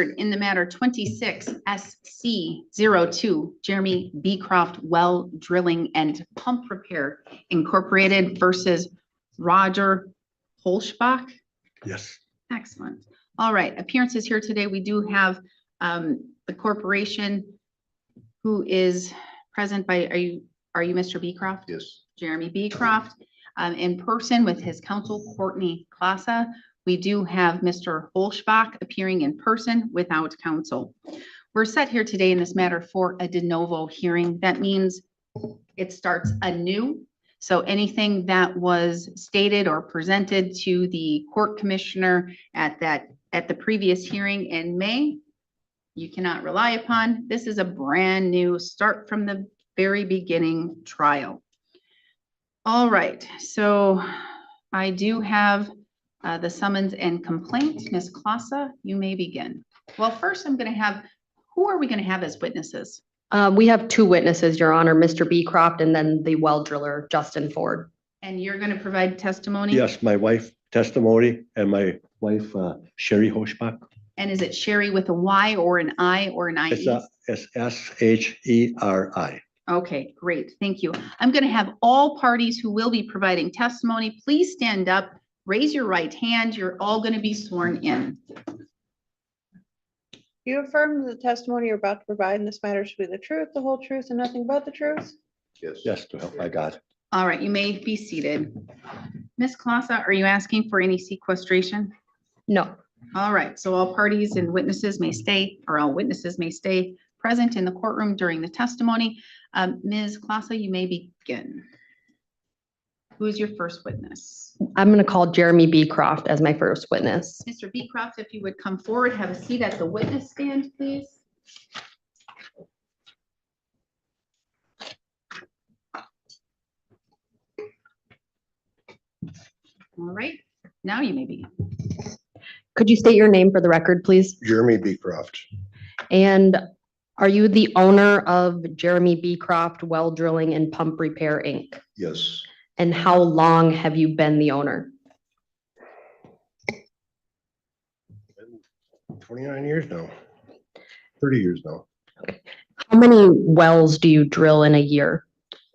in the matter 26 SC02, Jeremy Beecroft Well Drilling and Pump Repair Incorporated versus Roger Holschbach. Yes. Excellent. All right, appearances here today. We do have the corporation who is present by, are you Mr. Beecroft? Yes. Jeremy Beecroft, in person with his counsel, Courtney Klasa. We do have Mr. Holschbach appearing in person without counsel. We're set here today in this matter for a de novo hearing. That means it starts anew. So anything that was stated or presented to the court commissioner at the previous hearing in May, you cannot rely upon. This is a brand new start from the very beginning trial. All right, so I do have the summons and complaint. Ms. Klasa, you may begin. Well, first I'm going to have, who are we going to have as witnesses? We have two witnesses, Your Honor, Mr. Beecroft and then the well driller, Justin Ford. And you're going to provide testimony? Yes, my wife testimony and my wife, Sherry Hoshbach. And is it Sherry with a Y or an I or an IE? It's SSHERI. Okay, great. Thank you. I'm going to have all parties who will be providing testimony, please stand up, raise your right hand. You're all going to be sworn in. You affirm that the testimony you're about to provide in this matter should be the truth, the whole truth, and nothing but the truth? Yes. Yes, to help my God. All right, you may be seated. Ms. Klasa, are you asking for any sequestration? No. All right, so all parties and witnesses may stay, or all witnesses may stay present in the courtroom during the testimony. Ms. Klasa, you may begin. Who is your first witness? I'm going to call Jeremy Beecroft as my first witness. Mr. Beecroft, if you would come forward, have a seat at the witness stand, please. All right, now you may begin. Could you state your name for the record, please? Jeremy Beecroft. And are you the owner of Jeremy Beecroft Well Drilling and Pump Repair, Inc.? Yes. And how long have you been the owner? 29 years now. 30 years now. How many wells do you drill in a year?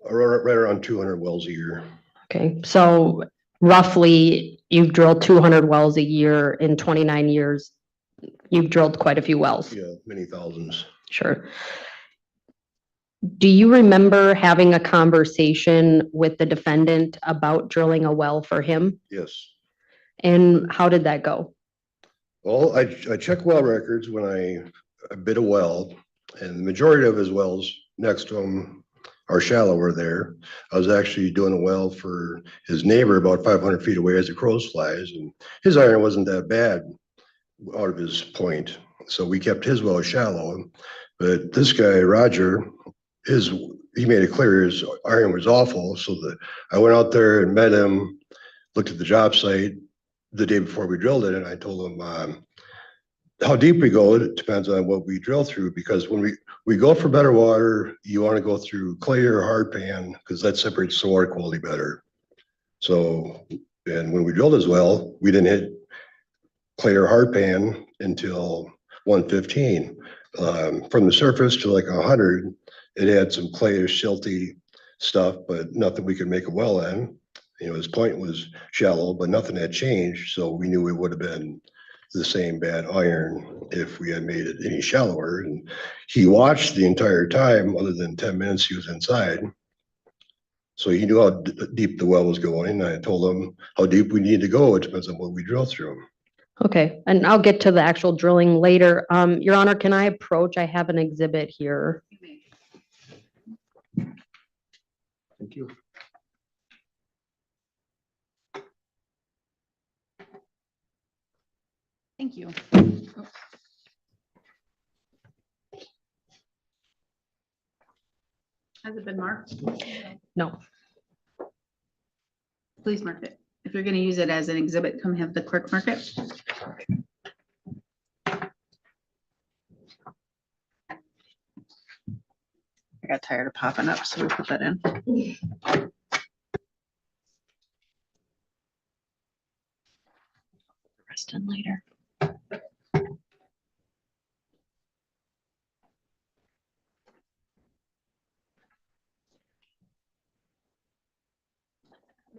Right around 200 wells a year. Okay, so roughly you've drilled 200 wells a year in 29 years. You've drilled quite a few wells. Yeah, many thousands. Sure. Do you remember having a conversation with the defendant about drilling a well for him? Yes. And how did that go? Well, I check well records when I bid a well, and the majority of his wells next to him are shallower there. I was actually doing a well for his neighbor about 500 feet away as the crows flies, and his iron wasn't that bad out of his point. So we kept his well shallow. But this guy, Roger, he made it clear his iron was awful. So I went out there and met him, looked at the job site the day before we drilled it, and I told him how deep we go, it depends on what we drill through, because when we go for better water, you want to go through clay or hard pan, because that separates the water quality better. So, and when we drilled as well, we didn't hit clay or hard pan until 115. From the surface to like 100, it had some clayish, silty stuff, but nothing we could make a well in. You know, his point was shallow, but nothing had changed. So we knew it would have been the same bad iron if we had made it any shallower. And he watched the entire time, other than 10 minutes he was inside. So he knew how deep the well was going. And I told him how deep we need to go. It depends on what we drill through. Okay, and I'll get to the actual drilling later. Your Honor, can I approach? I have an exhibit here. Thank you. Thank you. Has it been marked? No. Please mark it. If you're going to use it as an exhibit, come have the clerk mark it. I got tired of popping up, so we put that in. Rest in later.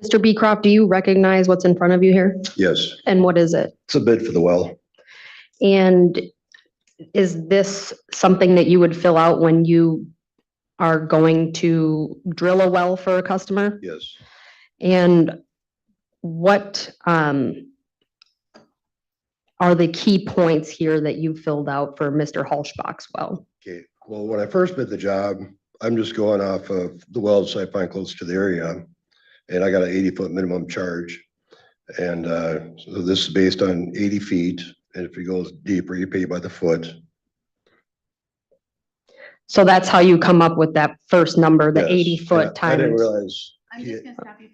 Mr. Beecroft, do you recognize what's in front of you here? Yes, And what is it? it's a bid for the well. And is this something that you would fill out when you are going to drill a well for a customer? Yes. And what are the key points here that you filled out for Mr. Hulschbach's well? Okay, well, when I first bid the job, I'm just going off of the wells I find close to the area. And I got an 80-foot minimum charge. And so this is based on 80 feet. And if it goes deeper, you pay by the foot. So that's how you come up with that first number, the Yes. 80-foot And I didn't times. realize. I'm just gonna stop you.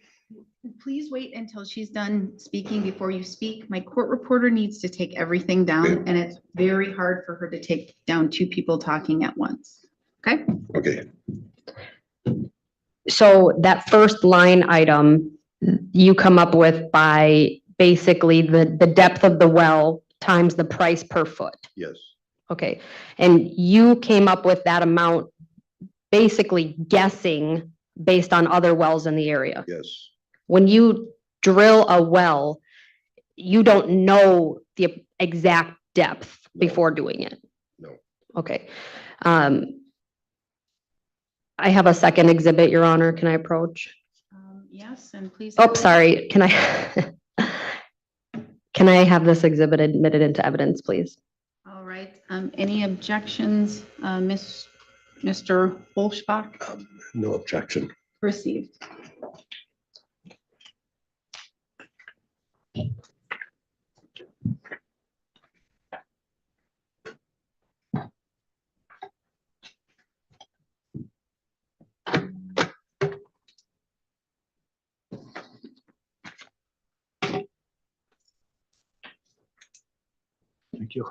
Please wait until she's done speaking before you speak. My court reporter needs to take everything down, and it's very hard for her to take down two people talking at once. Okay? Okay, So that first line item, you come up with by basically the depth of the well times the price per foot. yes, Okay, and you came up with that amount basically guessing based on other wells in the area. yes, When you drill a well, you don't know the exact depth No. before doing it. No. Okay. I have a second exhibit, Your Honor. Can I approach? Yes, and please. Oh, sorry. Can I? Can I have this exhibit admitted into evidence, please? All right. Any objections, Mr. Holschbach? no objection. Received. Thank you.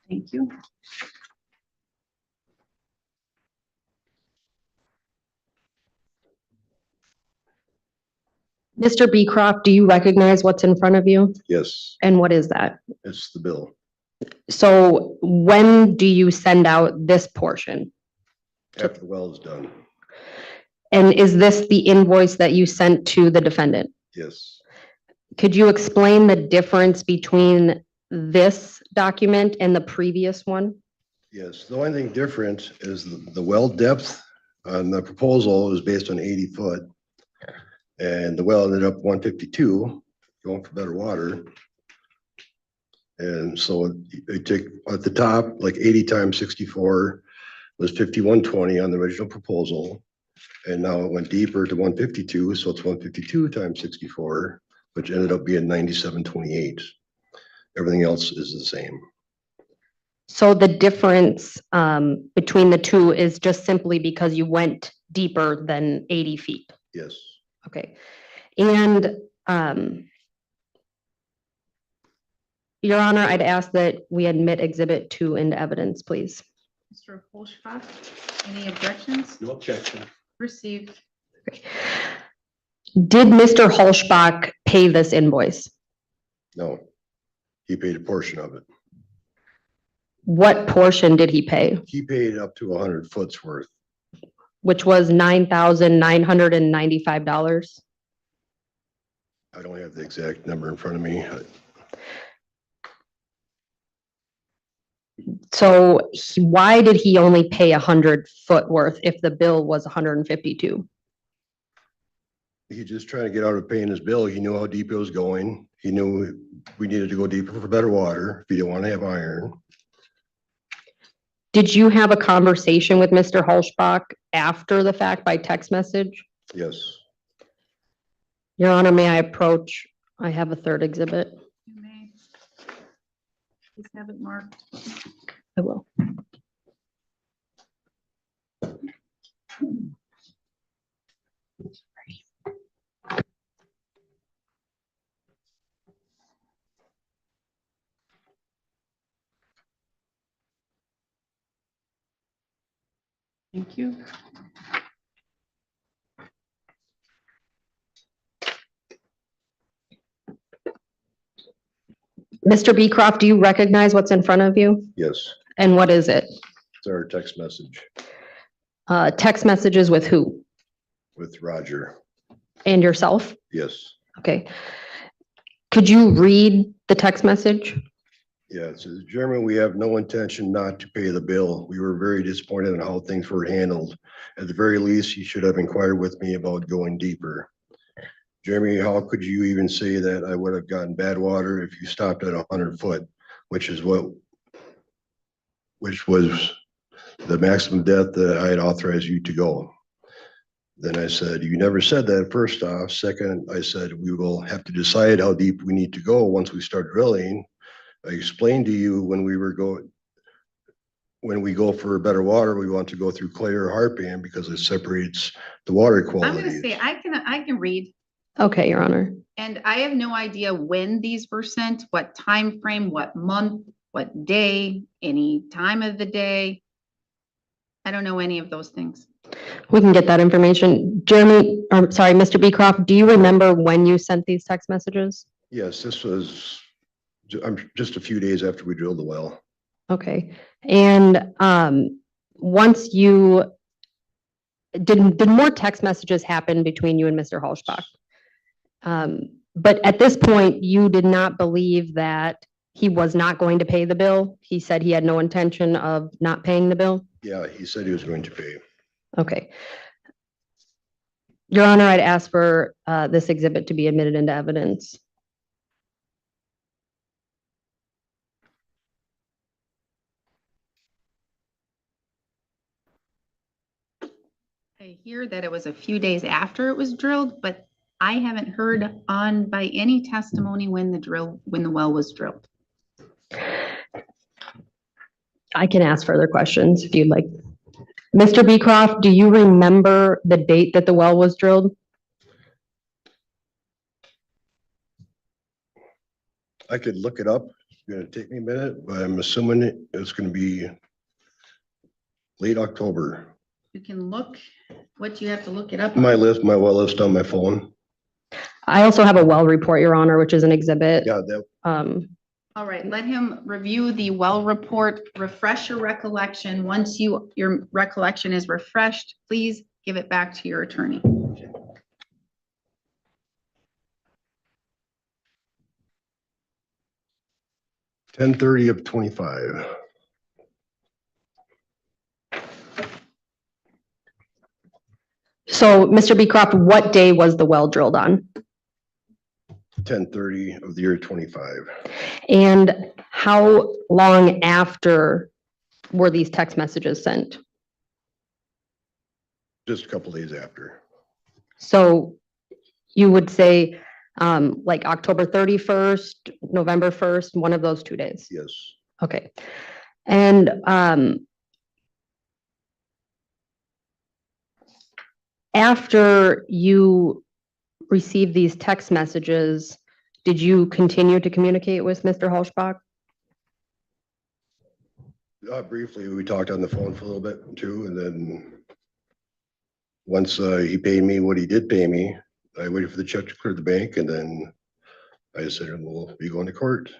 Thank you. Mr. Beecroft, do you recognize what's in front of you? Yes, And what is that? it's the bill. So when do you send out this portion? After the well is done. And is this the invoice that you sent to the defendant? Yes, Could you explain the difference between this document and the previous one? yes. The only thing different is the well depth on the proposal is based on 80 foot. And the well ended up 152, going for better water. And so it took at the top, like 80 times 64 was 5120 on the original proposal. And now it went deeper to 152, so it's 152 times 64, which ended up being 9728. Everything else is the same. So the difference between the two is just simply because you went deeper than 80 feet. Yes, Okay. And Your Honor, I'd ask that we admit Exhibit 2 into evidence, please. Mr. Holschbach, any objections? no objection. Received. Did Mr. Hulschbach pay this invoice? No, he paid a portion of it. What portion did he pay? He paid up to 100 foot's worth. Which was $9,995. I don't have the exact number in front of me. So why did he only pay 100 foot worth if the bill was 152? He just trying to get out of paying his bill. He knew how deep it was going. He knew we needed to go deeper for better water. If he didn't want to have iron. Did you have a conversation with Mr. Hulschbach after the fact by text message? Yes, Your Honor, may I approach? I have a third exhibit. You may. Please have it marked. I will. Thank you. Mr. Beecroft, do you recognize what's in front of you? yes. And what is it? It's our text message. Text messages with who? with Roger. And yourself? Yes. Okay. Could you read the text message? Yeah, it says, Jeremy, we have no intention not to pay the bill. We were very disappointed in how things were handled. At the very least, you should have inquired with me about going deeper. Jeremy, how could you even say that I would have gotten bad water if you stopped at 100 foot, which was the maximum depth that I had authorized you to go. Then I said, you never said that, first off. Second, I said, we will have to decide how deep we need to go once we start drilling. I explained to you when we go for better water, we want to go through clay or harpan because it separates the water I'm gonna qualities. say, I can read, Okay, Your Honor. and I have no idea when these were sent, what time frame, what month, what day, any time of the day. I don't know any of those things. We can get that information. Jeremy, or sorry, Mr. Beecroft, do you remember when you sent these text messages? Yes, this was just a few days after we drilled the well. Okay. And once you did more text messages happen between you and Mr. Holschbach? But at this point, you did not believe that he was not going to pay the bill? He said he had no intention of not paying the bill? Yeah, he said he was going to pay. Okay. Your Honor, I'd ask for this exhibit to be admitted into evidence. I hear that it was a few days after it was drilled, but I haven't heard on by any testimony when the well was drilled. I can ask further questions if you'd like. Mr. Beecroft, do you remember the date that the well was drilled? I could look it up. It's gonna take me a minute, but I'm assuming it's gonna be late October. You can look, what you have to look it up. My well list on my phone. I also have a well report, Your Honor, which is an exhibit. Yeah, that, All right, let him review the well report, refresh your recollection. Once your recollection is refreshed, please give it back to your attorney. 10/30 of 25. So, Mr. Beecroft, what day was the well drilled on? 10/30 of the year 25. And how long after were these text messages sent? Just a couple days after. So you would say like October 31st, November 1st, one of those 2 days? Yes. Okay. And after you received these text messages, did you continue to communicate with Mr. Holschbach? Briefly, we talked on the phone for a little bit too, and then once he paid me what he did pay me, I waited for the check to clear the bank, and then I said, we'll be going to court.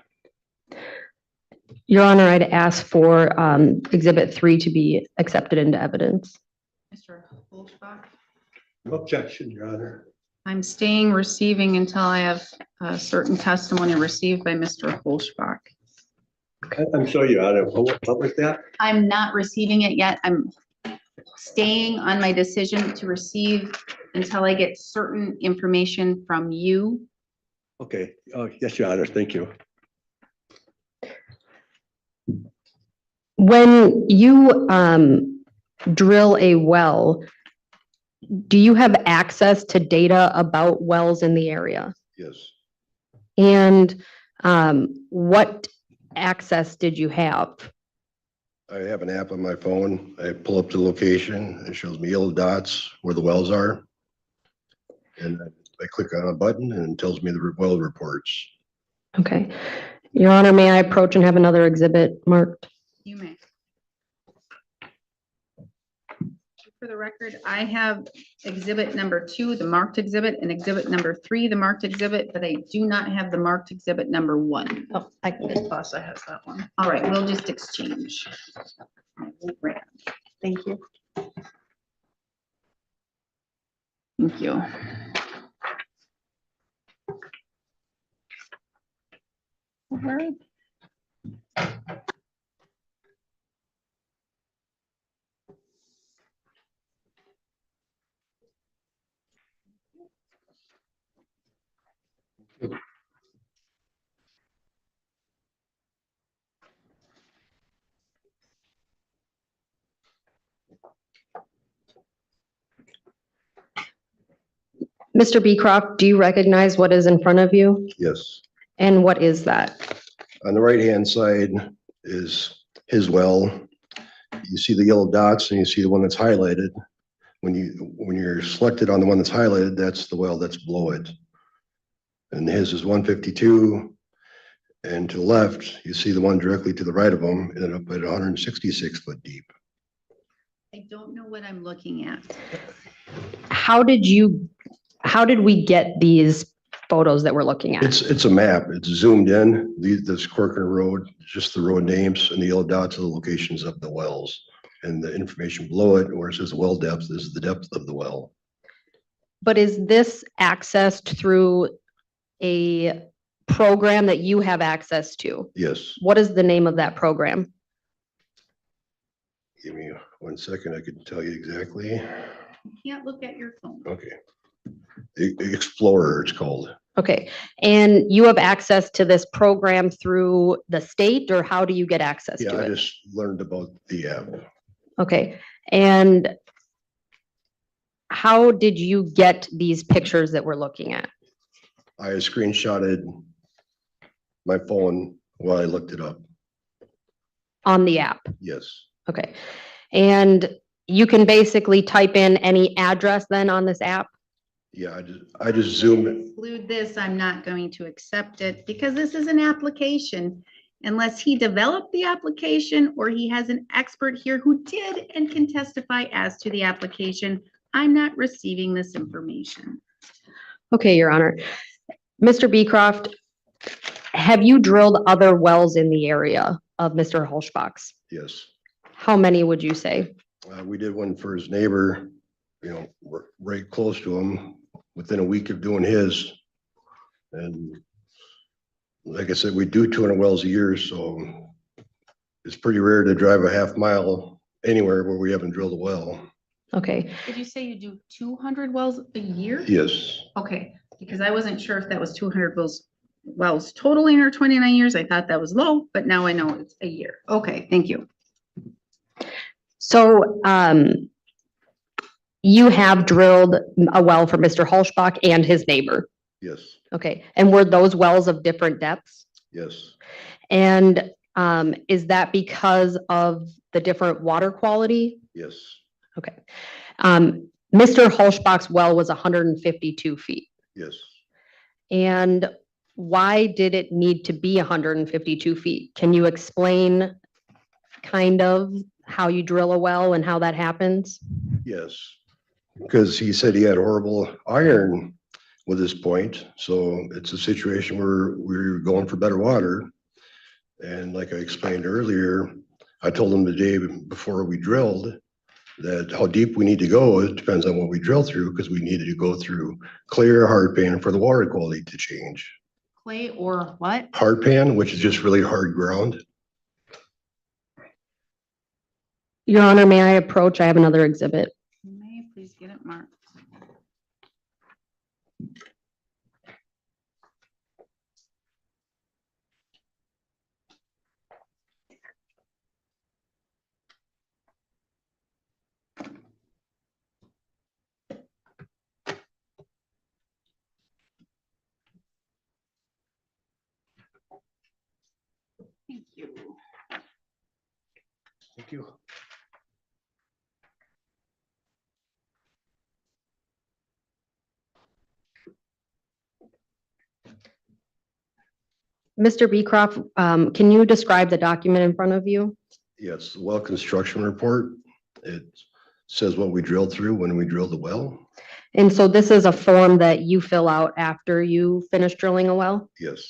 Your Honor, I'd ask for Exhibit 3 to be accepted into evidence. Mr. Holschbach? No objection, Your Honor. I'm staying receiving until I have a certain testimony received by Mr. Holschbach. I'm sorry, Your Honor, what was that? I'm not receiving it yet. I'm staying on my decision to receive until I get certain information from you. Okay, yes, Your Honor, thank you. When you drill a well, do you have access to data about wells in the area? Yes. And what access did you have? I have an app on my phone. I pull up the location. It shows me yellow dots where the wells are. And I click on a button and it tells me the well reports. Okay. Your Honor, may I approach and have another exhibit marked? You may. For the record, I have exhibit number 2, the marked exhibit, and exhibit number 3, the marked exhibit, but I do not have the marked exhibit number 1. Oh, I can. Ms. Fossa has that one. All right, we'll just exchange. Thank you. Thank you. Alright. Mr. Beecroft, do you recognize what is in front of you? Yes. And what is that? On the right-hand side is his well. You see the yellow dots and you see the one that's highlighted. When you're selected on the one that's highlighted, that's the well that's below it. And his is 152. And to the left, you see the one directly to the right of them, ended up at 166 foot deep. I don't know what I'm looking at. How did we get these photos that we're looking at? It's a map. It's zoomed in. This Corcoran Road, just the road names, and the yellow dots are the locations of the wells. And the information below it, where it says well depth, is the depth of the well. But is this accessed through a program that you have access to? Yes. What is the name of that program? Give me 1 second. I can tell you exactly. You can't look at your phone. Okay. Explorer, it's called. Okay, and you have access to this program through the state, or how do you get access Yeah, to I it? just learned about the app. Okay, and how did you get these pictures that we're looking at? I screenshotted my phone while I looked it up. On the app? Yes. Okay, and you can basically type in any address then on this app? Yeah, I just zoomed it. Include this, I'm not going to accept it because this is an application. Unless he developed the application or he has an expert here who did and can testify as to the application, I'm not receiving this information. Okay, Your Honor. Mr. Beecroft, have you drilled other wells in the area of Mr. Hulschbach's? Yes. How many would you say? We did one for his neighbor, right close to him, within a week of doing his. And like I said, we do 200 wells a year, so it's pretty rare to drive a half mile anywhere where we haven't drilled a well. Okay, Did you say you do 200 wells a year? Yes. Okay, because I wasn't sure if that was 200 wells total in our 29 years. I thought that was low, but now I know it's a year. Okay, thank you. so you have drilled a well for Mr. Hulschbach and his neighbor? Yes. Okay, and were those wells of different depths? Yes. And is that because of the different water quality? Yes. Okay. Mr. Hulschbach's well was 152 feet. Yes. And why did it need to be 152 feet? Can you explain kind of how you drill a well and how that happens? Yes. Because he said he had horrible iron with his point. So it's a situation where we're going for better water. And like I explained earlier, I told him the day before we drilled that how deep we need to go, it depends on what we drill through, because we needed to go through clear hard pan for the water quality to change. Clay or what? Hard pan, which is just really hard ground. Your Honor, may I approach? I have another exhibit. You may please get it marked. Thank you. Thank you. Mr. Beecroft, can you describe the document in front of you? Yes, the well construction report. It says what we drilled through when we drilled the well. And so this is a form that you fill out after you finish drilling a well? Yes,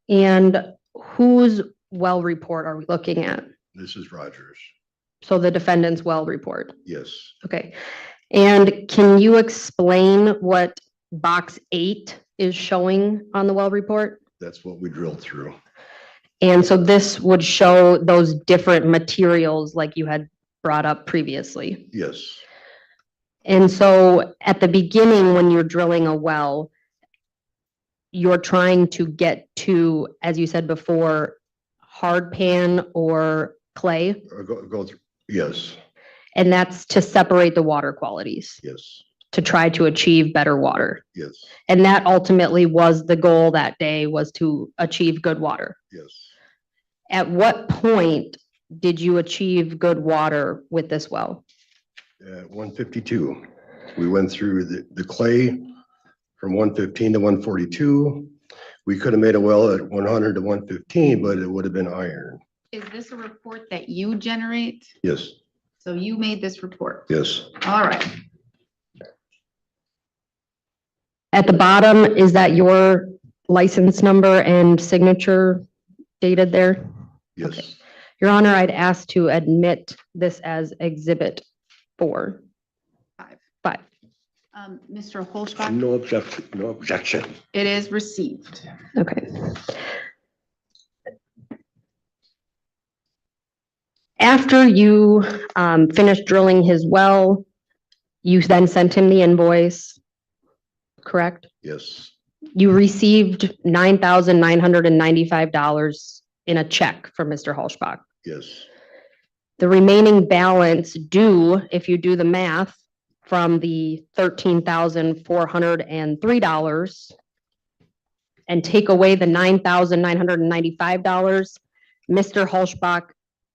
And whose well report are we looking at? this is Rogers. So the defendant's well report. Yes, Okay. And can you explain what box 8 is showing on the well report? That's what we drilled through. And so this would show those different materials like you had brought up previously. Yes, And so at the beginning, when you're drilling a well, you're trying to get to, as you said before, hard pan or clay, go through, yes, and that's to separate the water qualities, yes, to try to achieve better water. yes, And that ultimately was the goal that day, was to achieve good water. yes. At what point did you achieve good water with this well? At 152, we went through the clay from 115 to 142. We could have made a well at 100 to 115, but it would have been iron. Is this a report that you generate? Yes, So you made this report? yes, All right. At the bottom, is that your license number and signature dated there? yes. Your Honor, I'd ask to admit this as Exhibit 4. Five. 5. Mr. Holschbach, No objection, no objection. it is received. Okay. After you finished drilling his well, you then sent him the invoice, correct? Yes, You received $9,995 in a check from Mr. Holschbach. yes, The remaining balance due, if you do the math, from the $13,403 and take away the $9,995, Mr. Holschbach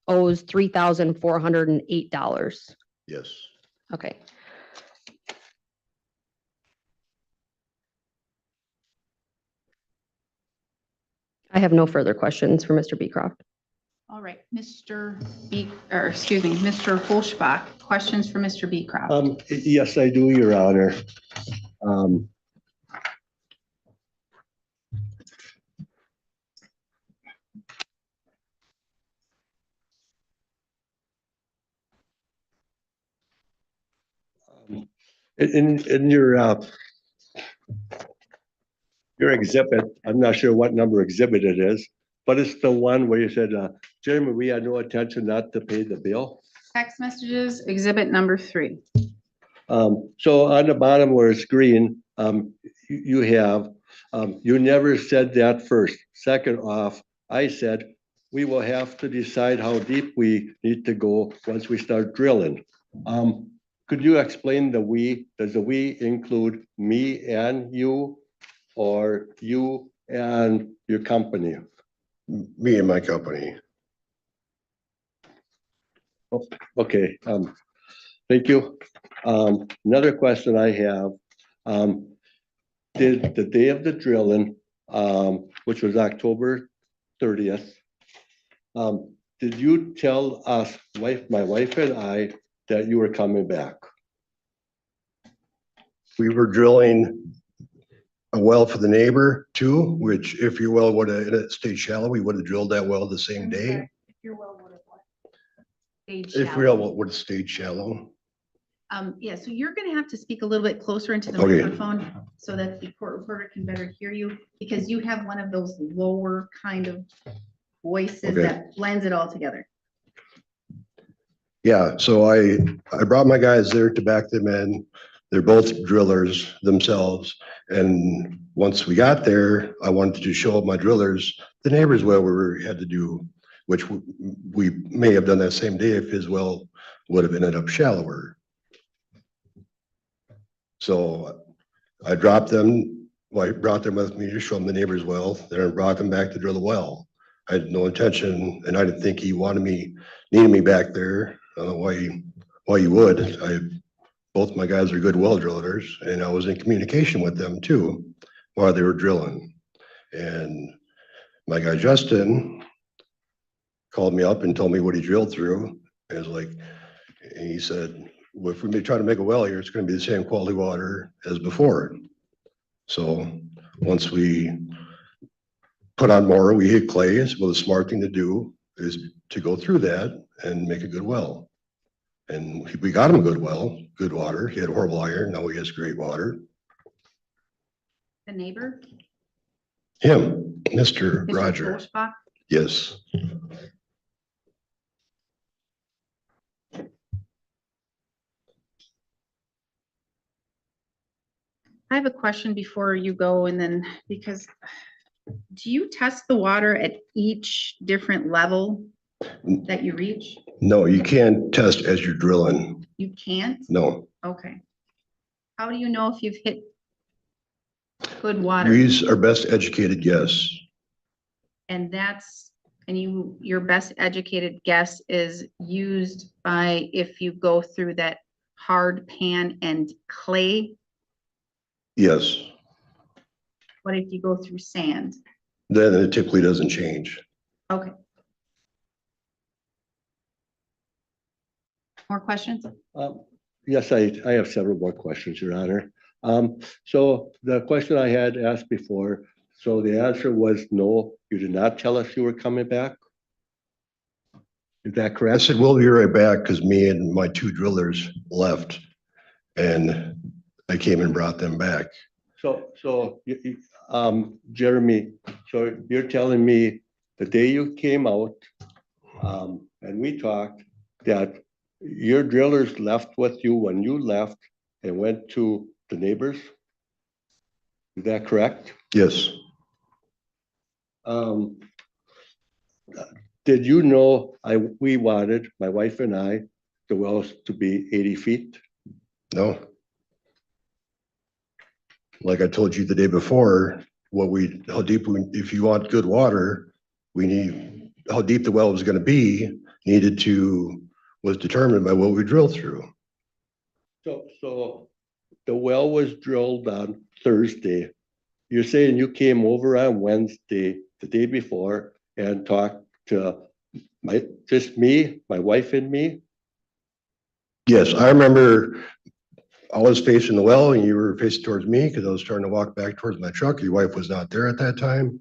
owes $3,408. yes. Okay. I have no further questions for Mr. Beecroft. All right, Mr. Mr. Holschbach, questions for Mr. Beecroft? Yes, I do, Your Honor. In your exhibit, I'm not sure what number exhibit it is, but it's the one where you said, Jeremy, we had no intention not to pay the bill. Text messages, exhibit number 3. So on the bottom where it's green, you have, you never said that first. Second off, I said, we will have to decide how deep we need to go once we start drilling. Could you explain the we? Does the we include me and you, or you and your company? Me and my company. Okay, thank you. Another question I have, did the day of the drilling, which was October 30th, did you tell us, my wife and I, that you were coming back? We were drilling a well for the neighbor too, which if your well would have stayed shallow, we would have drilled that well the same day. If your well would have what? Stayed If shallow. your well would have stayed shallow. Yeah, so you're gonna have to speak a little bit closer into the Okay. microphone so that the court reporter can better hear you, because you have one of those lower kind of voices Okay. that blends it all together. Yeah, so I brought my guys there to back them in. They're both drillers themselves. And once we got there, I wanted to show my drillers the neighbor's well we had to do, which we may have done that same day if his well would have ended up shallower. So I dropped them, well, I brought them with me to show them the neighbor's well, then I brought them back to drill the well. I had no intention, and I didn't think he needed me back there. I don't know why you would. Both my guys are good well drillers, and I was in communication with them too while they were drilling. And my guy Justin called me up and told me what he drilled through. And he said, well, if we try to make a well here, it's going to be the same quality water as before. So once we put on more, we hit clays. Well, the smart thing to do is to go through that and make a good well. And we got him a good well, good water. He had horrible iron. Now he has great water. The neighbor? Him, Mr. Mr. Roger. Kolschbach? Yes. I have a question before you go and then, because do you test the water at each different level that you reach? No, you can't test as you're drilling. You can't? No. Okay. How do you know if you've hit good water? We use our best educated guess. And your best educated guess is used by if you go through that hard pan and clay. Yes. What if you go through sand? Then it typically doesn't change. Okay. More questions? Yes, I have several more questions, Your Honor. So the question I had asked before, so the answer was no, you did not tell us you were coming back? Is that I correct? said, we'll be right back because me and my two drillers left and I came and brought them back. So Jeremy, so you're telling me the day you came out, and we talked, that your drillers left with you when you left and went to the neighbors? Is that correct? Yes. Did you know we wanted, my wife and I, the wells to be 80 feet? No. Like I told you the day before, how deep if you want good water, how deep the well was going to be was determined by what we drilled through. So the well was drilled on Thursday. You're saying you came over on Wednesday, the day before, and talked to just me, my wife and me? Yes, I remember I was facing the well and you were facing towards me because I was trying to walk back towards my truck. Your wife was not there at that time.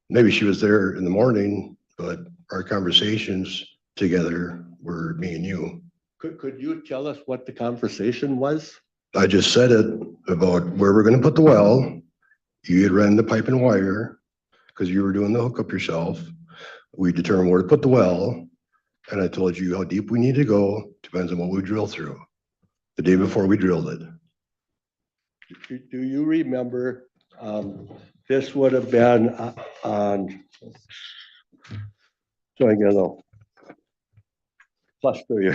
Maybe she was there in the morning, but our conversations together were me and you. Could you tell us what the conversation was? I just said it about where we're going to put the well. You had ran the pipe and wire because you were doing the hookup yourself. We determined where to put the well. And I told you how deep we need to go. Depends on what we drill through. The day before we drilled it. Do you remember, this would have been on, so I get a little flustered here.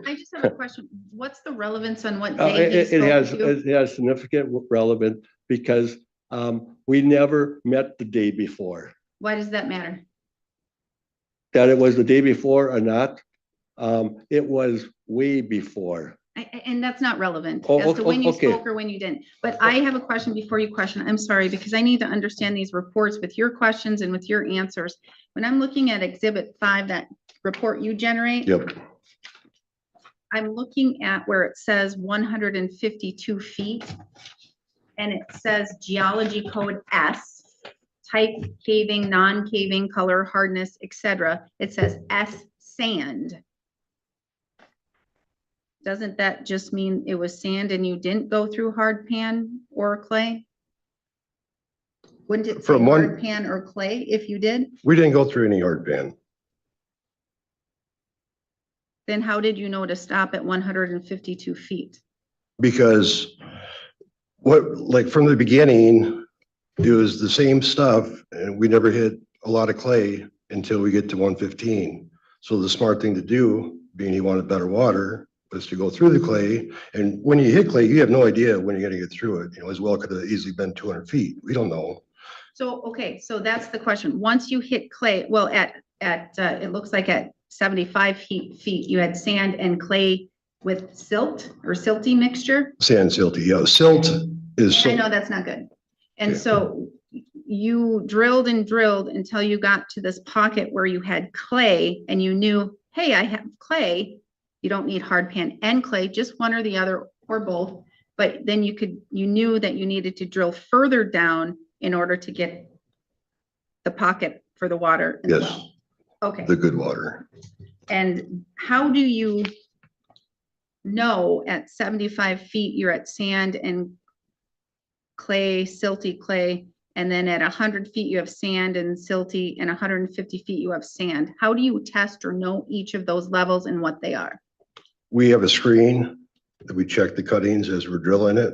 I just have a question. What's the relevance on what day he It spoke with you? has significant relevance because we never met the day before. Why does that matter? That it was the day before or not, it was way before. And that's not relevant Oh, as to when you okay. spoke or when you didn't. But I have a question before you question. I'm sorry, because I need to understand these reports with your questions and with your answers. When I'm looking at Exhibit 5, that report you generate, Yep. I'm looking at where it says 152 feet. And it says geology code S, type caving, non-caving, color, hardness, etc. It says S sand. Doesn't that just mean it was sand and you didn't go through hard pan or clay? Wouldn't it say From hard one- pan or clay if you did? We didn't go through any hard pan. Then how did you know to stop at 152 feet? Because from the beginning, it was the same stuff and we never hit a lot of clay until we get to 115. So the smart thing to do, being he wanted better water, was to go through the clay. And when you hit clay, you have no idea when you're gonna get through it. As well could have easily been 200 feet. We don't know. So, okay, so that's the question. Once you hit clay, well, it looks like at 75 feet, you had sand and clay with silt or silty mixture. Sand silty, yeah. Silt is. I know that's not good. And Yeah. so you drilled and drilled until you got to this pocket where you had clay and you knew, hey, I have clay. You don't need hard pan and clay, just one or the other or both. But then you knew that you needed to drill further down in order to get the pocket for the water. In the Yes. well. Okay. The good water. And how do you know at 75 feet you're at sand and clay, silty clay, and then at 100 feet you have sand and silty, and 150 feet you have sand? How do you test or know each of those levels and what they are? We have a screen that we check the cuttings as we're drilling it.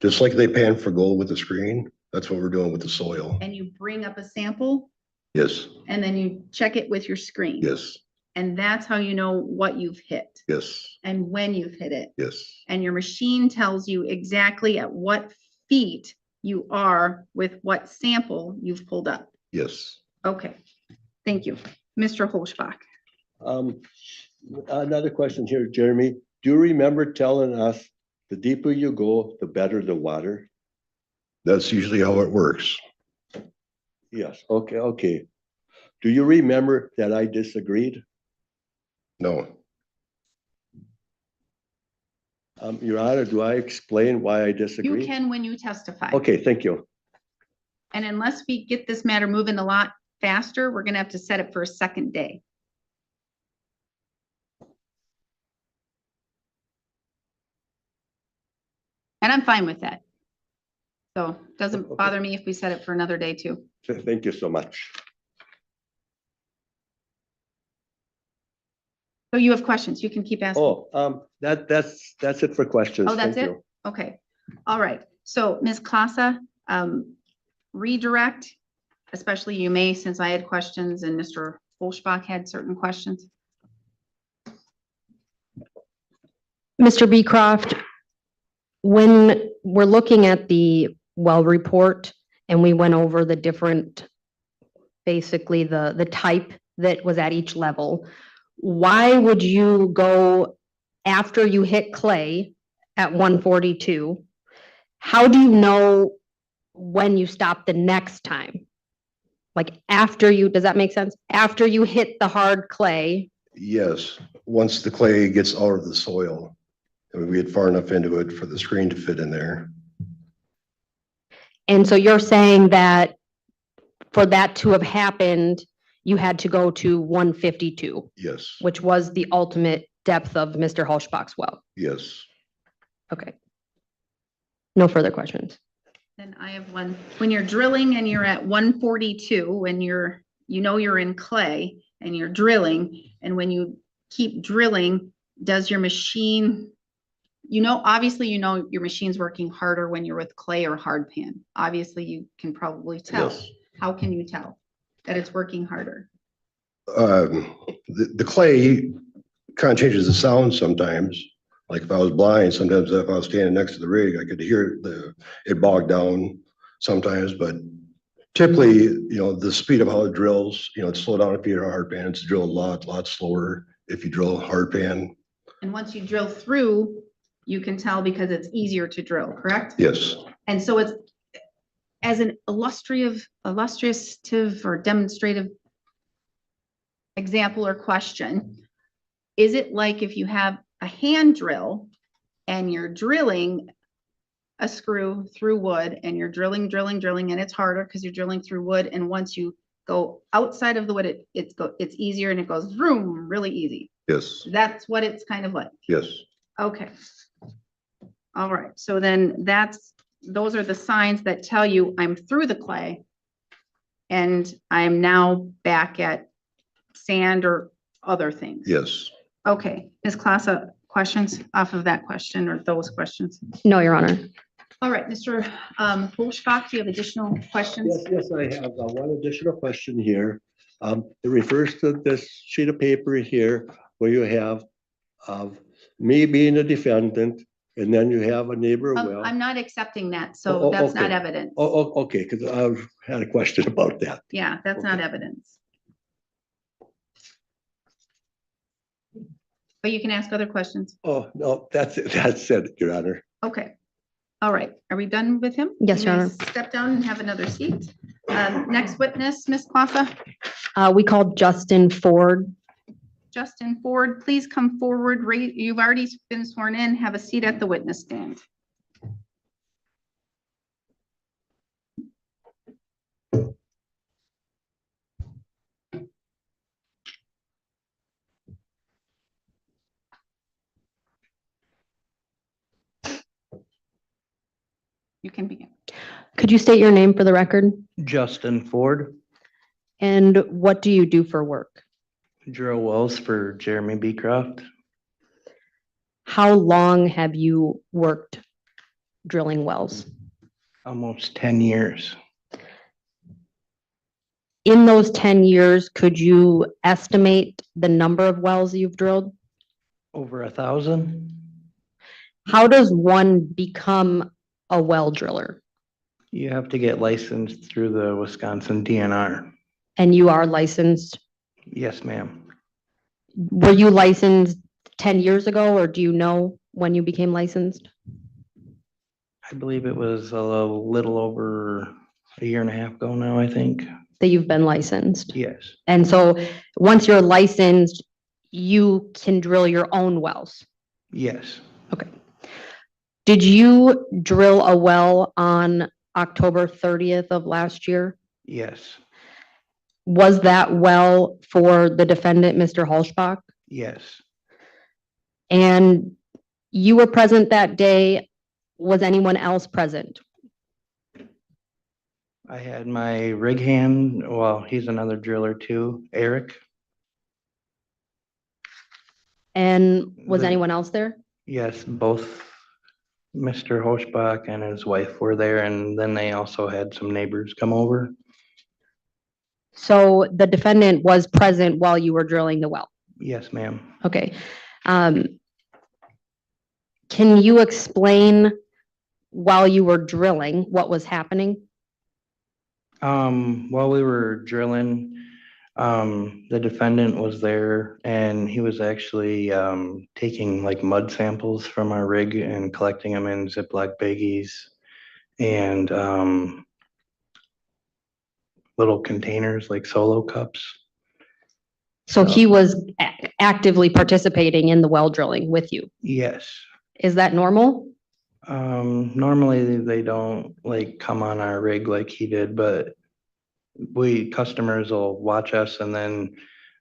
Just like they pan for gold with the screen, that's what we're doing with the soil. And you bring up a sample Yes, and then you check it with your screen. yes, And that's how you know what you've hit yes, and when you've hit it. yes, And your machine tells you exactly at what feet you are with what sample you've pulled up. yes. Okay, thank you. Mr. Holschbach. Another question here, Jeremy. Do you remember telling us the deeper you go, the better the water? That's usually how it works. Yes, okay, okay. Do you remember that I disagreed? No, Your Honor, do I explain why I You disagree? can when you testify. Okay, thank you. And unless we get this matter moving a lot faster, we're gonna have to set it for a second day. And I'm fine with that. So it doesn't bother me if we set it for another day too. Thank you so much. So you have questions, you can keep asking. Oh, that's it for questions. Oh, that's Thank it? you. Okay, all right. So Ms. Klasa, redirect, especially you may, since I had questions and Mr. Holschbach had certain questions. Mr. Beecroft, when we're looking at the well report and we went over the different, basically the type that was at each level, why would you go after you hit clay at 142? How do you know when you stop the next time? Like after you, does that make sense? After you hit the hard clay, yes. Once the clay gets out of the soil, I mean, we get far enough into it for the screen to fit in there. and so you're saying that for that to have happened, you had to go to 152, Yes, which was the ultimate depth of Mr. Hulschbach's well. yes. Okay. No further questions. Then I have one. When you're drilling and you're at 142, when you're in clay and you're drilling, and when you keep drilling, does your machine, obviously your machine's working harder when you're with clay or hard pan. Obviously, you can probably tell. Yes. How can you tell that it's working harder? The clay kind of changes the sound sometimes. Like if I was blind, sometimes if I was standing next to the rig, I could hear it bogged down sometimes, but typically, the speed of how it drills, it's slow down if you're a hard pan, it's drilled a lot slower if you drill hard pan. And once you drill through, you can tell because it's easier to drill, correct? Yes, And so it's as an illustrative or demonstrative example or question, is it like if you have a hand drill and you're drilling a screw through wood and you're drilling, and it's harder because you're drilling through wood. And once you go outside of the wood, it's easier and it goes vroom, really easy. yes, That's what it's kind of like. yes, Okay. All right. So then those are the signs that tell you I'm through the clay and I'm now back at sand or other things. yes. Okay. Ms. Klasa, questions off of that question or those questions? No, Your Honor. All right, Mr. Holschbach, do you have additional questions? Yes, I have one additional question here. It refers to this sheet of paper here where you have me being a defendant and then you have a neighbor well. I'm not accepting that, so that's not okay. evidence. Okay, because I've had a question about that. Yeah, that's not evidence. But you can ask other questions. Oh, no, that's it. That's it, Your Honor. Okay. All right. Are we done with him? Yes, You Your may Honor. Step down and have another seat. Next witness, Ms. Klasa. We called Justin Ford. Justin Ford, please come forward. You've already been sworn in. Have a seat at the witness stand. You can begin. Could you state your name for the record? Justin Ford, And what do you do for work? drill wells for Jeremy Beecroft. How long have you worked drilling wells? Almost 10 years. In those 10 years, could you estimate the number of wells you've drilled? Over 1,000. How does one become a well driller? You have to get licensed through the Wisconsin DNR. And you are licensed? Yes, ma'am. Were you licensed 10 years ago, or do you know when you became licensed? I believe it was a little over a year and a half ago now, I think. That you've been licensed? Yes, And so once you're licensed, you can drill your own wells? yes, Okay. Did you drill a well on October 30th of last year? yes, Was that well for the defendant, Mr. Holschbach? yes. And you were present that day. Was anyone else present? I had my rig hand, well, he's another driller too, Eric. And was The- anyone else there? Yes, both Mr. Hochbach and his wife were there, and then they also had some neighbors come over. So the defendant was present while you were drilling the well? Yes, ma'am. Okay. Can you explain while you were drilling what was happening? While we were drilling, the defendant was there and he was actually, taking like mud samples from our rig and collecting them in Ziploc baggies and, little containers like solo cups. So he was actively participating in the well drilling with you. Yes. Is that normal? Normally they don't like come on our rig like he did, but customers will watch us and then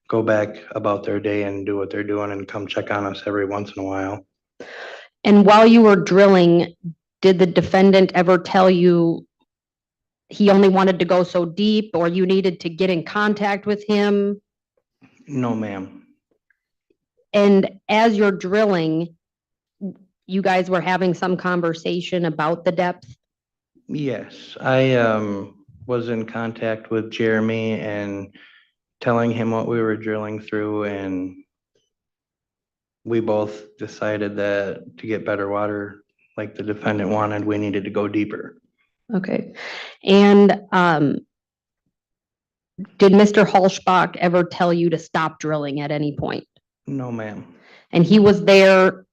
go back about their day and do what they're doing and come check on us every once in a while. And while you were drilling, did the defendant ever tell you he only wanted to go so deep, or you needed to get in contact with him? No, ma'am. And as you're drilling, you guys were having some conversation about the depth? Yes, I was in contact with Jeremy and telling him what we were drilling through, and we both decided that to get better water, like the defendant wanted, we needed to go deeper. Okay. And did Mr. Holschbach ever tell you to stop drilling at any point? No, ma'am. And he was there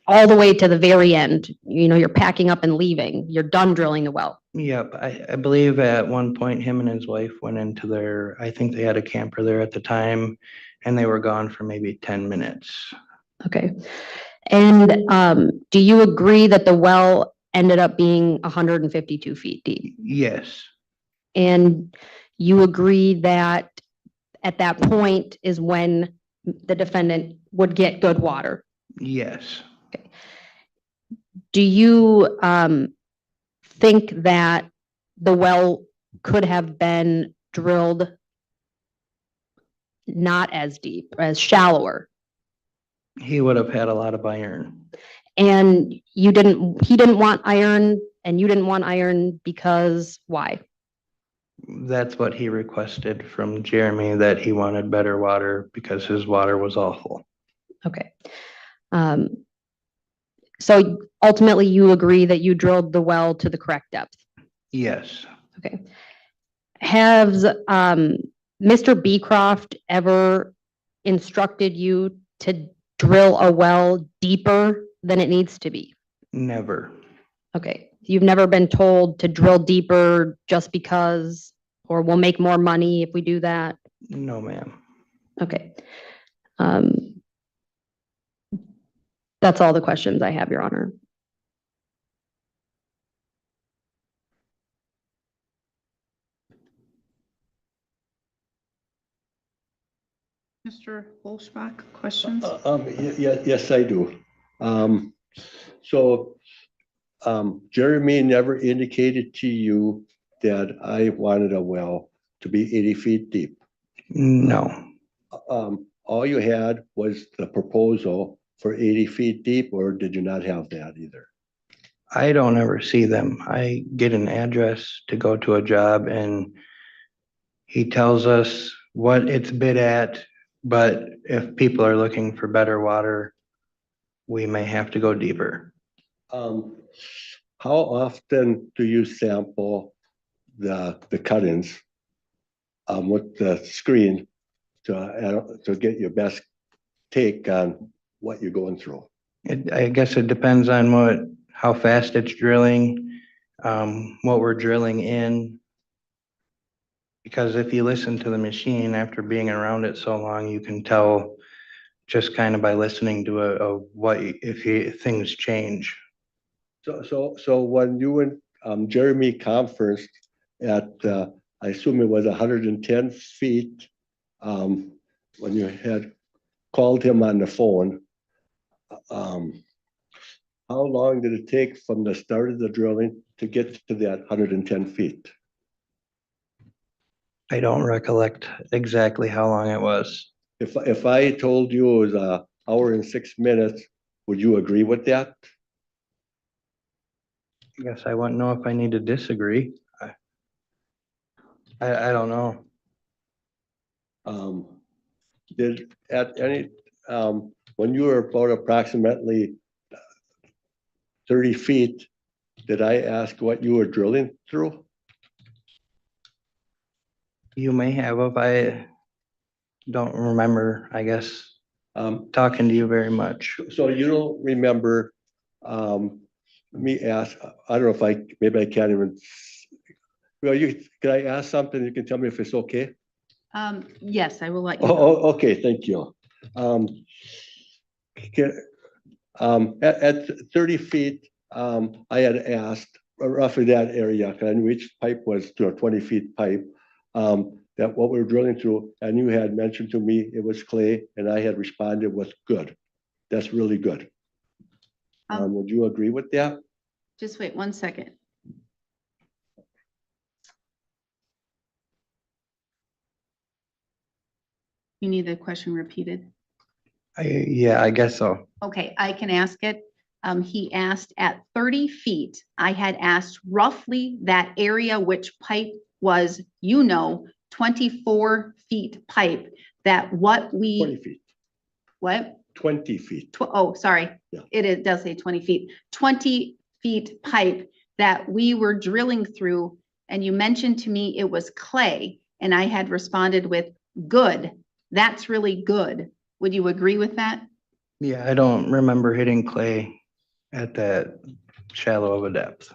all the way to the very end? You know, you're packing up and leaving. You're done drilling the well. Yep, I believe at one point him and his wife went into their, I think they had a camper there at the time, and they were gone for maybe 10 minutes. Okay. And do you agree that the well ended up being 152 feet deep? Yes, And you agree that at that point is when the defendant would get good water? yes, Do you think that the well could have been drilled not as deep, as shallower? he would have had a lot of iron. And he didn't want iron, and you didn't want iron because why? That's what he requested from Jeremy, that he wanted better water because his water was awful. Okay. So ultimately you agree that you drilled the well to the correct depth? Yes, Okay. Has Mr. Beecroft ever instructed you to drill a well deeper than it needs to be? never. Okay. You've never been told to drill deeper just because, or we'll make more money if we do that? No, ma'am. Okay. That's all the questions I have, Your Honor. Mr. Holschbach, questions? Yes, I do. So Jeremy never indicated to you that I wanted a well to be 80 feet deep. No, All you had was the proposal for 80 feet deep, or did you not have that either? I don't ever see them. I get an address to go to a job and he tells us what it's bid at, but if people are looking for better water, we may have to go deeper. How often do you sample the cuttings with the screen to get your best take on what you're going through? I guess it depends on how fast it's drilling, what we're drilling in. Because if you listen to the machine after being around it so long, you can tell just kind of by listening to if things change. So when you and Jeremy conferenced at, I assume it was 110 feet, when you had called him on the phone, how long did it take from the start of the drilling to get to that 110 feet? I don't recollect exactly how long it was. If I told you it was an hour and 6 minutes, would you agree with that? I guess I wouldn't know if I need to disagree. I don't know. Did at any, when you were about approximately 30 feet, did I ask what you were drilling through? You may have if I don't remember, I guess, talking to you very much. So you don't remember me ask, I don't know if maybe I can't even, well, can I ask something? You can tell me if it's okay? Yes, I will let you know. Oh, okay, thank you. At 30 feet, I had asked roughly that area, because I knew each pipe was to a 20 feet pipe, that what we were drilling through, and you had mentioned to me it was clay, and I had responded with good. That's really good. Would you agree with that? Just wait 1 second. You need the question repeated? Yeah, I guess so. Okay, I can ask it. He asked at 30 feet, I had asked roughly that area which pipe was, 24 feet pipe, that what 20 we, feet, what? 20 feet. Oh, sorry. Yeah. It does say 20 feet, 20 feet pipe that we were drilling through. And you mentioned to me it was clay, and I had responded with good. That's really good. Would you agree with that? Yeah, I don't remember hitting clay at that shallow of a depth.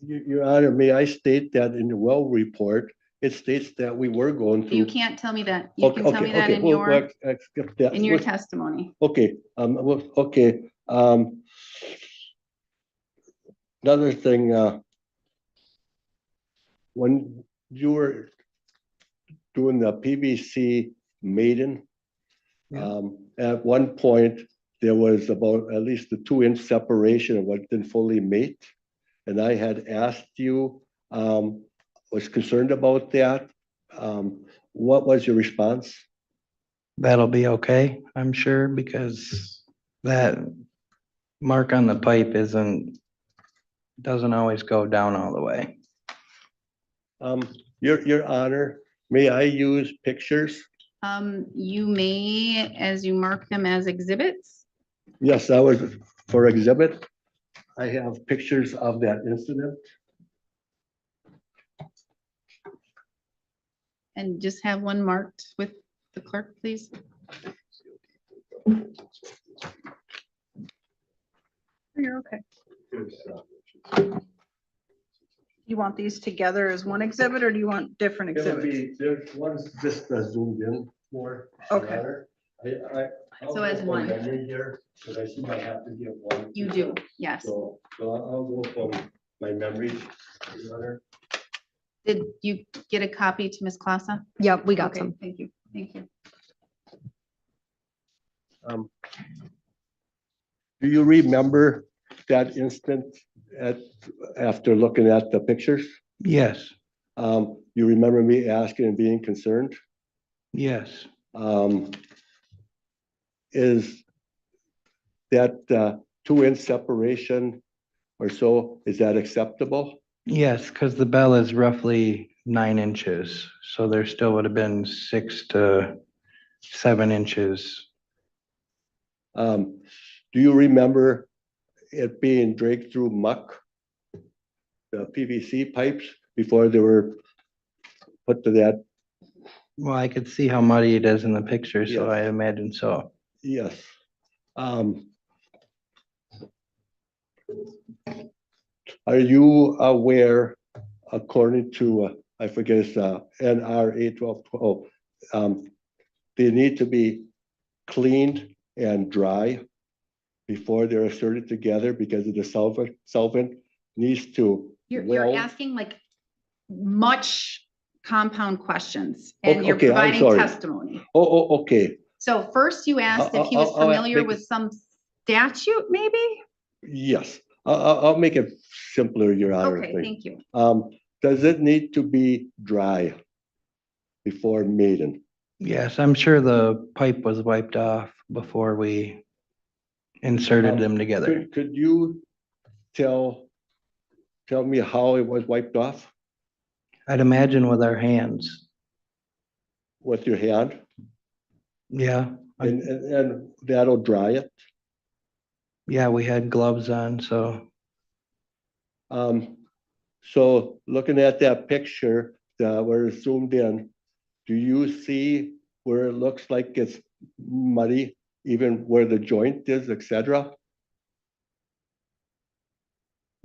Your Honor, may I state that in the well report, it states that we were going through. You can't tell me that. You can tell me that in We'll skip that. your testimony. Okay, okay, another thing, when you were doing the PVC maiden, Yeah. at one point, there was about at least a 2-inch separation of what didn't fully mate. And I had asked you, was concerned about that. What was your response? That'll be okay, I'm sure, because that mark on the pipe doesn't always go down all the way. Your Honor, may I use pictures? You may, as you mark them as exhibits. Yes, that was for exhibit. I have pictures of that incident. And just have one marked with the clerk, please. You're okay. You want these together as one exhibit, or do you want different It'll exhibits? be, there's one's just zoomed in more. Your Okay. Honor. I'll So as go from one. memory here, but I see I have to get one. You do, yes. So I'll go from my memory, Your Honor. Did you get a copy to Ms. Klassa? Yep, we got Okay, some. thank you, thank you. Do you remember that instant after looking at the pictures? Yes, You remember me asking and being concerned? yes, Is that 2-inch separation or so, is that acceptable? yes, because the bell is roughly 9 inches, so there still would have been 6 to 7 inches. Do you remember it being dragged through muck? The PVC pipes before they were put to that? Well, I could see how muddy it is in the picture, so Yes. I imagine so. Yes. Are you aware, according to, I forget, it's NR 812, they need to be cleaned and dry before they're asserted together because of the solvent needs to You're weld? asking like much compound questions and you're Okay, I'm providing sorry. testimony. Okay, So first you asked if he was I'll familiar make with it- some statute, maybe? yes. I'll make it simpler, Your Honor. Okay, thank you. Does it need to be dry before maiden? Yes, I'm sure the pipe was wiped off before we inserted them together. Could you tell me how it was wiped off I'd imagine with our hands. with your hand? Yeah, And that'll dry it? yeah, we had gloves on, so So looking at that picture, where it's zoomed in, do you see where it looks like it's muddy, even where the joint is, etc.?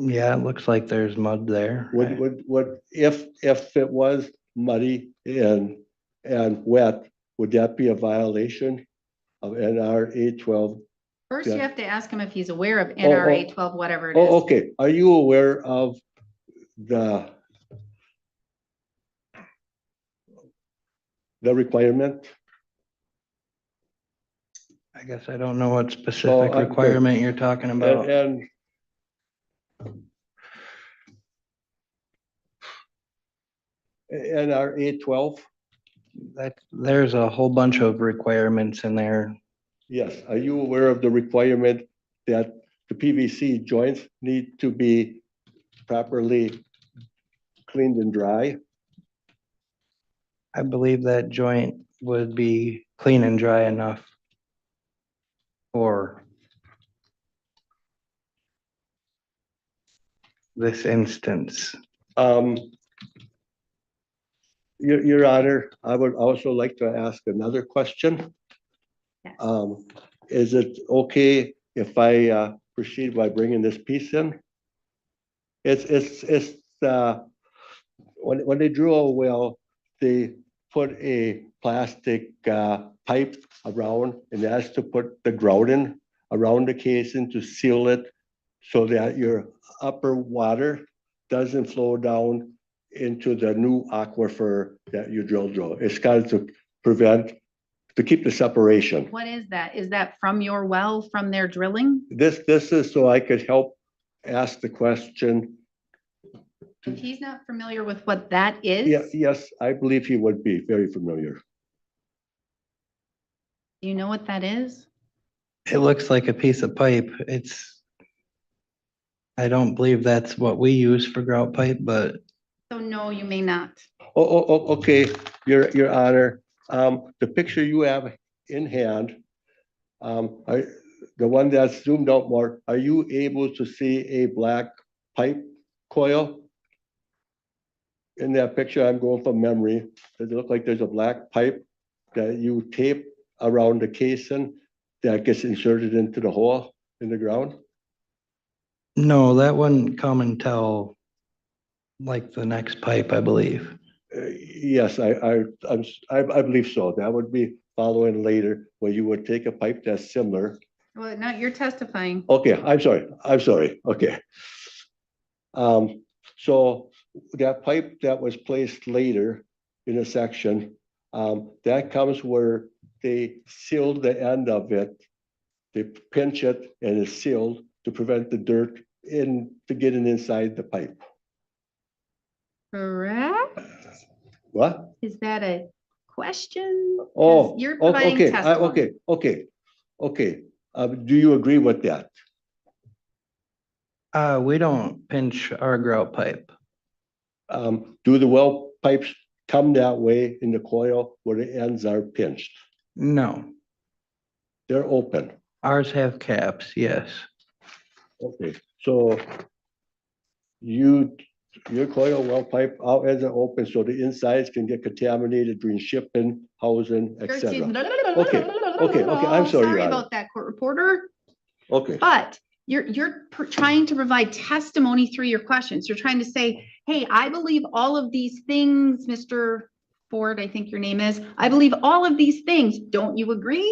yeah, it looks like there's mud there. If it was muddy and wet, would that be a violation of NR 812? First, you Yeah. have to ask him if he's aware of oh. NRA 12, whatever it Oh, is. okay. Are you aware of the requirement? I guess I don't know what Oh, specific good. requirement you're talking about. And NR 812? There's a whole bunch of requirements in there. Yes. Are you aware of the requirement that the PVC joints need to be properly cleaned and dry? I believe that joint would be clean and dry enough for this instance. Your Honor, I would also like to ask another question. Yes. Is it okay if I proceed by bringing this piece in? It's when they drill a well, they put a plastic pipe around, and that's to put the grouting around the casing to seal it so that your upper water doesn't flow down into the new aquifer that you drill. It's got to to keep the separation. What is that? Is that from your well, from their drilling? This is so I could help ask the question. If he's not familiar with what that is, Yeah, yes, I believe he would be very familiar. do you know what that is? It looks like a piece of pipe. I don't believe that's what we use for grout pipe, but So no, you may not. Okay, Your Honor, the picture you have in hand, the one that's zoomed out more, are you able to see a black pipe coil? In that picture, I'm going from memory. Does it look like there's a black pipe that you tape around the casing that gets inserted into the hole in the ground? no, that wouldn't come until like the next pipe, I believe. Yes, I believe so. That would be following later, where you would take a pipe that's similar. Well, no, you're testifying. Okay, I'm sorry, okay. So that pipe that was placed later in a section, that comes where they sealed the end of it. they pinch it and it's sealed to prevent the dirt to getting inside the pipe. Correct? What? Is that a question? 'Cause Oh, You're o- providing okay, testimony. okay. Do you agree with that? We don't pinch our grout pipe. Do the well pipes come that way in the coil where the ends are pinched? No, They're open. ours have caps, yes. Okay, so your coil well pipe out ends are open so the insides can get contaminated during shipping, housing, etc. Okay, I'm sorry, Your Sorry Honor. about that, court reporter. Okay, But trying to provide testimony through your questions. You're trying to say, hey, I believe all of these things, Mr. Ford, I think your name is. I believe all of these things. Don't you agree?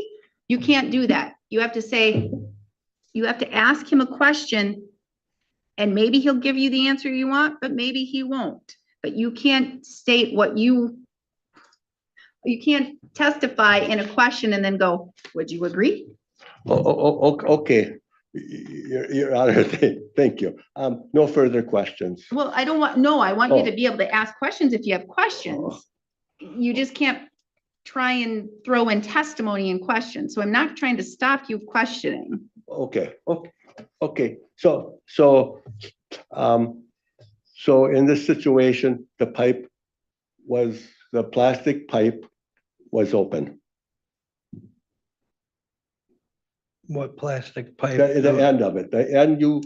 You can't do that. You have to say, you have to ask him a question and maybe he'll give you the answer you want, but maybe he won't. But you can't state what you can't testify in a question and then go, would you agree? okay. Your Honor, thank you. No further questions. Well, I don't want, no, I want you to Oh. be able to ask questions if you have questions. You just can't try and throw in testimony and questions. So I'm not trying to stop you questioning. Okay. So in this situation, the plastic pipe was open. What plastic pipe? The end of it, the end you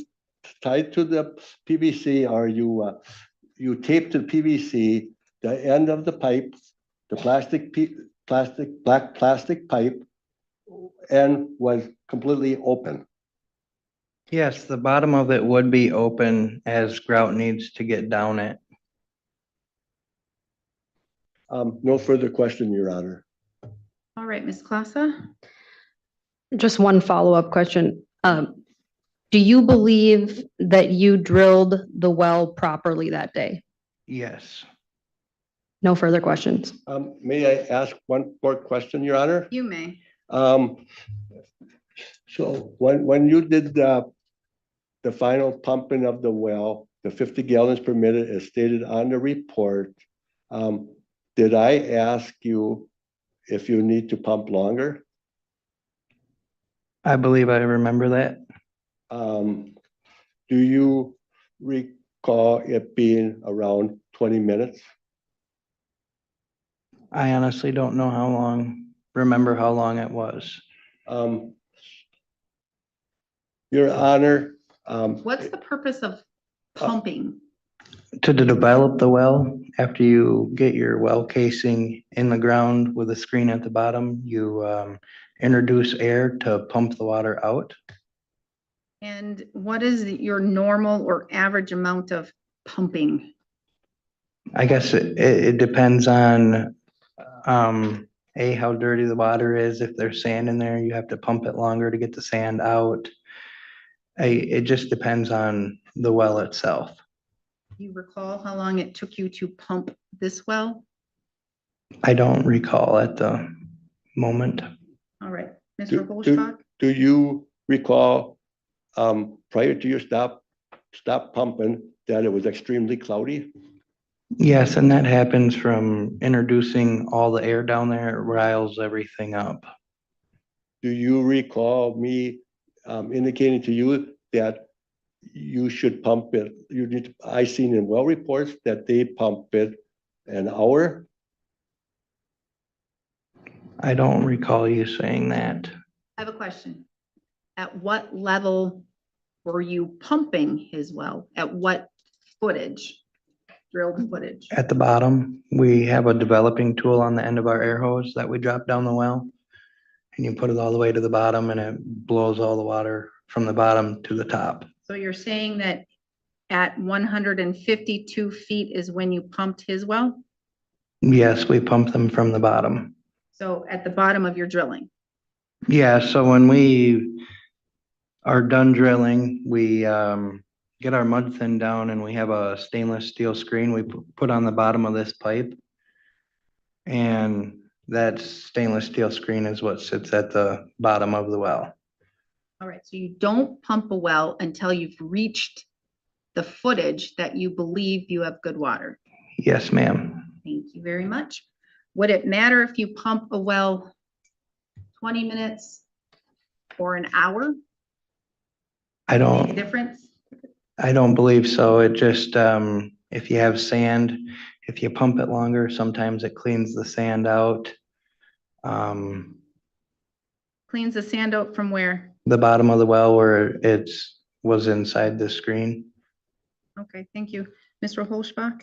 tied to the PVC or you taped to PVC, the end of the pipe, the black plastic pipe end was completely open. Yes, the bottom of it would be open as grout needs to get down it. No further question, Your Honor. All right, Ms. Klassa? Just one follow-up question. Do you believe that you drilled the well properly that day? Yes. No further questions. May I ask one more question, Your Honor? You may. So when you did the final pumping of the well, the 50 gallons per minute as stated on the report, did I ask you if you need to pump longer? I believe I remember that. Do you recall it being around 20 minutes? I honestly don't know remember how long it was. Your Honor. What's the purpose of pumping? To develop the well, after you get your well casing in the ground with a screen at the bottom, you introduce air to pump the water out. And what is your normal or average amount of pumping? I guess it depends on how dirty the water is. If there's sand in there, you have to pump it longer to get the sand out. It just depends on the well itself. Do you recall how long it took you to pump this well? I don't recall at the moment. All right, Do- Mr. Holschbach? Do you recall prior to your stop pumping that it was extremely cloudy? Yes, and that happens from introducing all the air down there. It riles everything up. Do you recall me indicating to you that you should pump it? I seen in well reports that they pump it an hour. I don't recall you saying that. have a question. At what level were you pumping his well? At what footage? Drilled footage? At the bottom, we have a developing tool on the end of our air hose that we drop down the well. And you put it all the way to the bottom and it blows all the water from the bottom to the top. So you're saying that at 152 feet is when you pumped his well? Yes, we pump them from the bottom. So at the bottom of your drilling? Yeah, so when we are done drilling, we get our mud thin down and we have a stainless steel screen we put on the bottom of this pipe. And that stainless steel screen is what sits at the bottom of the well. All right, so you don't pump a well until you've reached the footage that you believe you have good water. Yes, ma'am. Thank you very much. Would it matter if you pump a well 20 minutes or an hour? I Make a don't, difference? I don't believe so. It just, if you have sand, if you pump it longer, sometimes it cleans the sand out. Cleans the sand out from where? The bottom of the well where was inside the screen. Okay, thank you. Mr. Holschbach?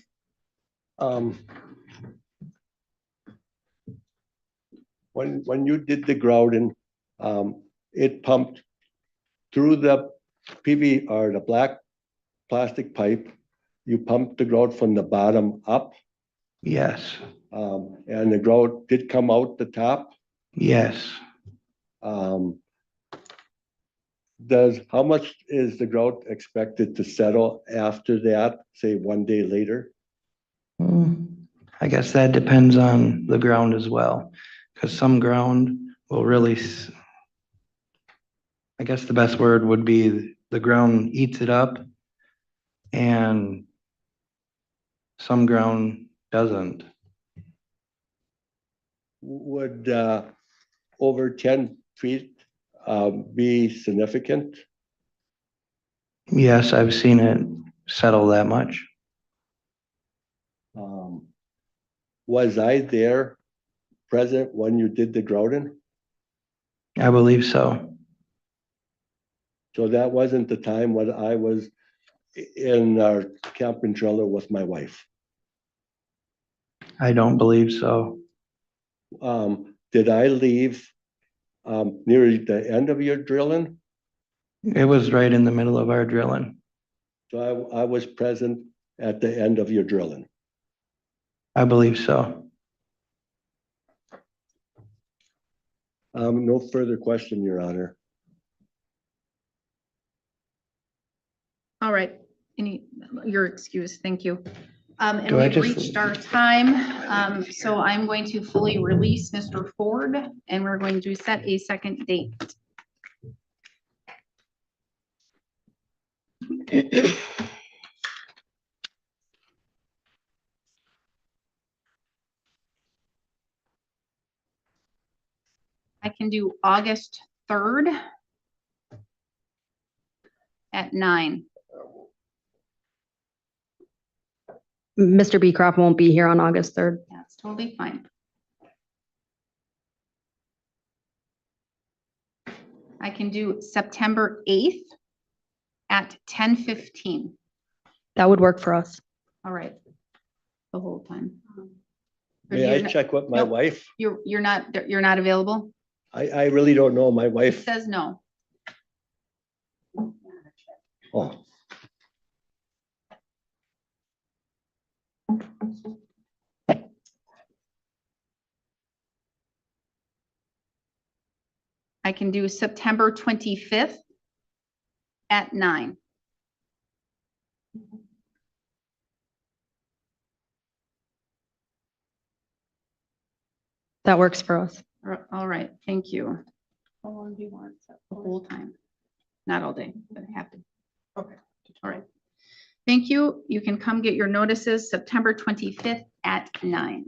Um, when you did the grouting, it pumped through the PV or the black plastic pipe. You pumped the grout from the bottom up, Yes, and the grout did come out the top. yes. How much is the grout expected to settle after that, say 1 day later? I guess that depends on the ground as well, because some ground will really, I guess the best word would be the ground eats it up and some ground doesn't. Would over 10 feet be significant? Yes, I've seen it settle that much. Was I there present when you did the grouting? I believe so. So that wasn't the time when I was in our camping trailer with my wife. I don't believe so. Did I leave near the end of your drilling? It was right in the middle of our drilling. So I was present at the end of your drilling. I believe so. No further question, Your Honor. All right, your excuse, thank you. And Do I we've just- reached our time, so I'm going to fully release Mr. Ford, and we're going to set a second date. I can do August 3rd at 9. Mr. Beecroft won't be here on August 3rd. That's totally fine. I can do September 8th at 10:15. That would work for us. All right. The whole time. Or May you're I not- check with my Nope. wife? You're not available? I really don't know. My It wife. says no. Oh, I can do September 25th at 9. That works for us. All right, thank you. How long do you want? The whole time. Not all day, but half. Okay. All right. Thank you. You can come get your notices September 25th at 9.